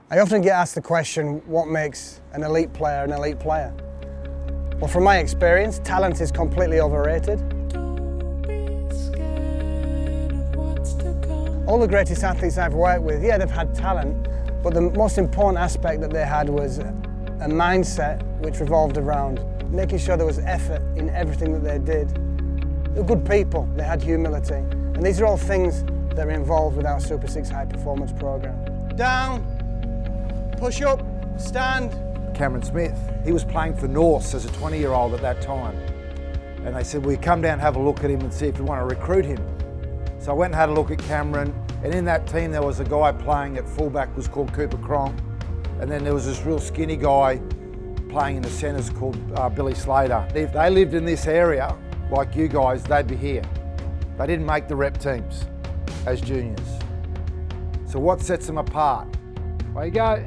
I often get asked the question, what makes an elite player an elite player? Well, from my experience, talent is completely overrated. All the greatest athletes I've worked with, yeah, they've had talent, but the most important aspect that they had was a mindset which revolved around making sure there was effort in everything that they did. They were good people, they had humility, and these are all things that are involved with our Super 6 high performance program. Down, push up, stand. Cameron Smith, he was playing for Norse as a 20-year-old at that time. And they said, well, you come down and have a look at him and see if you want to recruit him. So I went and had a look at Cameron, and in that team there was a guy playing at fullback was called Cooper Cronk, and then there was this real skinny guy playing in the centres called Billy Slater. If they lived in this area, like you guys, they'd be here. They didn't make the rep teams as juniors. So what sets them apart? There you go.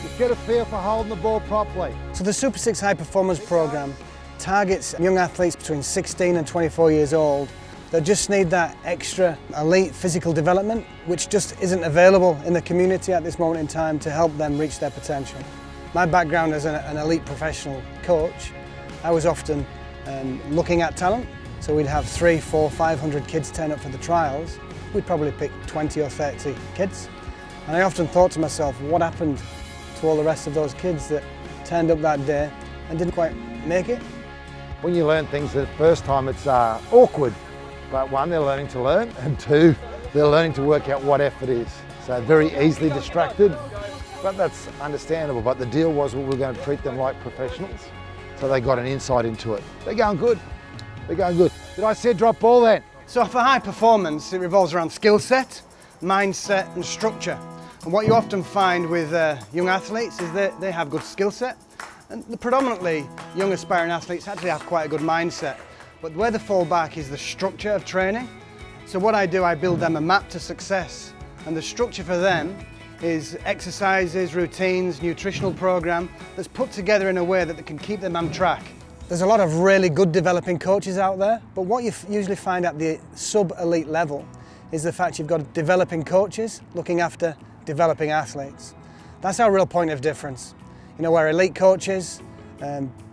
Just get a feel for holding the ball properly. So the Super 6 high performance program targets young athletes between 16 and 24 years old that just need that extra elite physical development, which just isn't available in the community at this moment in time to help them reach their potential. My background as an elite professional coach, I was often looking at talent. So we'd have 300, 400, 500 kids turn up for the trials. We'd probably pick 20 or 30 kids. And I often thought to myself, what happened to all the rest of those kids that turned up that day and didn't quite make it? When you learn things the first time, it's awkward. But one, they're learning to learn, and two, they're learning to work out what effort is. So very easily distracted, but that's understandable. But the deal was we were going to treat them like professionals, so they got an insight into it. They're going good. They're going good. Did I say drop ball then? So for high performance, it revolves around skill set, mindset and structure. And what you often find with young athletes is that they have good skill set. And predominantly, young aspiring athletes actually have quite a good mindset. But where they fall back is the structure of training. So what I do, I build them a map to success. And the structure for them is exercises, routines, nutritional program that's put together in a way that they can keep them on track. There's a lot of really good developing coaches out there, but what you usually find at the sub-elite level is the fact you've got developing coaches looking after developing athletes. That's our real point of difference. You know, where elite coaches,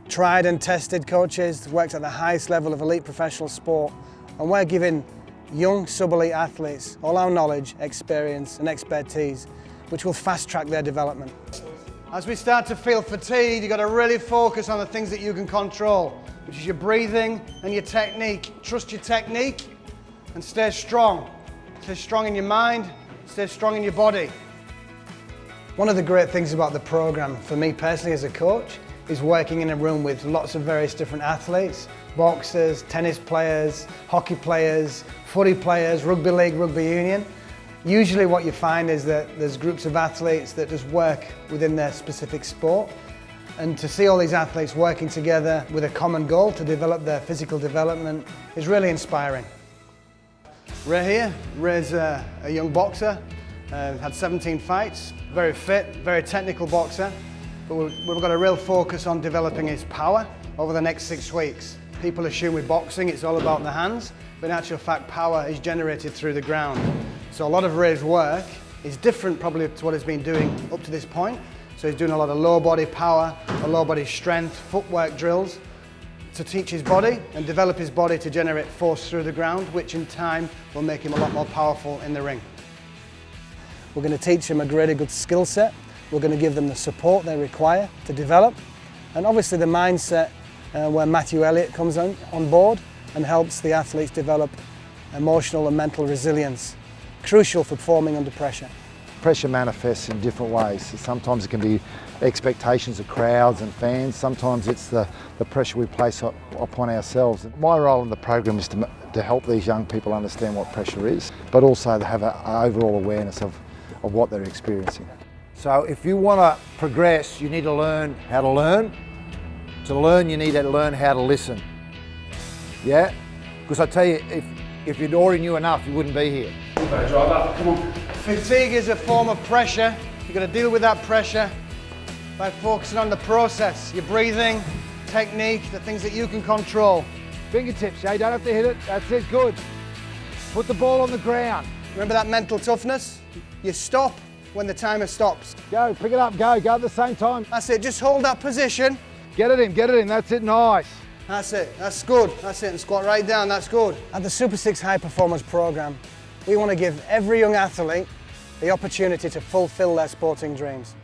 tried and tested coaches, worked at the highest level of elite professional sport, and we're giving young sub-elite athletes all our knowledge, experience and expertise, which will fast-track their development. As we start to feel fatigued, you've got to really focus on the things that you can control, which is your breathing and your technique. Trust your technique and stay strong. Stay strong in your mind, stay strong in your body. One of the great things about the program, for me personally as a coach, is working in a room with lots of various different athletes, boxers, tennis players, hockey players, footy players, rugby league, rugby union. Usually what you find is that there's groups of athletes that just work within their specific sport. And to see all these athletes working together with a common goal to develop their physical development is really inspiring. Ray here, Ray's a young boxer, had 17 fights, very fit, very technical boxer. But we've got a real focus on developing his power over the next 6 weeks. People assume with boxing it's all about the hands, but in actual fact power is generated through the ground. So a lot of Ray's work is different probably to what he's been doing up to this point. So he's doing a lot of low body power, low body strength, footwork drills to teach his body and develop his body to generate force through the ground, which in time will make him a lot more powerful in the ring. We're going to teach him a really good skill set. We're going to give them the support they require to develop, and obviously the mindset where Matthew Elliott comes on board and helps the athletes develop emotional and mental resilience, crucial for performing under pressure. Pressure manifests in different ways. Sometimes it can be expectations of crowds and fans. Sometimes it's the pressure we place upon ourselves. My role in the program is to help these young people understand what pressure is, but also to have an overall awareness of what they're experiencing. So if you want to progress, you need to learn how to learn. To learn, you need to learn how to listen. Yeah? Because I tell you, if you'd already knew enough, you wouldn't be here. Drive up, come on. Fatigue is a form of pressure. You've got to deal with that pressure by focusing on the process, your breathing, technique, the things that you can control. Fingertips, yeah? You don't have to hit it. That's it, good. Put the ball on the ground. Remember that mental toughness? You stop, when the timer stops. Go, pick it up, go at the same time. That's it, just hold that position. Get it in, that's it, nice. That's it, that's good, that's it, and squat right down, that's good. At the Super 6 High Performance Programme, we want to give every young athlete the opportunity to fulfil their sporting dreams.